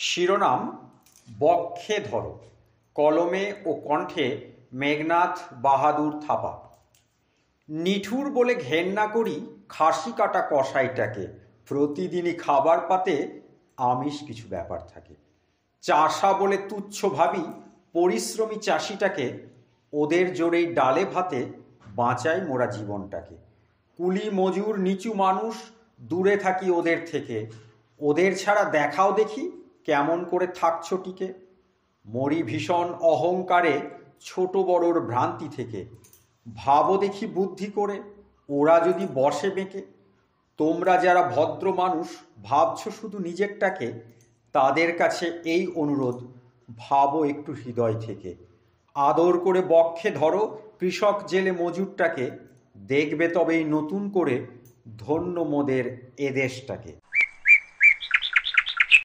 শিরোনাম বক্ষে ধরো, কলমে ও কণ্ঠে মেঘনাথ বাহাদুর থাপা। নিঠুর বলে ঘেন্না করি খাসি কাটা কষাইটাকে, প্রতিদিনই খাবার পাতে আমিষ কিছু ব্যাপার থাকে। চাষা বলে তুচ্ছ ভাবি পরিশ্রমী চাষিটাকে, ওদের জোরেই ডালে ভাতে বাঁচাই মোরা জীবনটাকে। কুলি মজুর নিচু মানুষ, দূরে থাকি ওদের থেকে, ওদের ছাড়া দেখাও দেখি কেমন করে থাকছো টিকে। মরি ভীষণ অহংকারে ছোট বড়োর ভ্রান্তি থেকে, ভাবো দেখি বুদ্ধি করে ওরা যদি বসে বেঁকে। তোমরা যারা ভদ্র মানুষ ভাবছো শুধু নিজেরটাকে, তাদের কাছে এই অনুরোধ, ভাবো একটু হৃদয় থেকে। আদর করে বক্ষে ধরো কৃষক জেলে মজুরটাকে, দেখবে তবেই নতুন করে ধন্য মোদের এ দেশটাকে।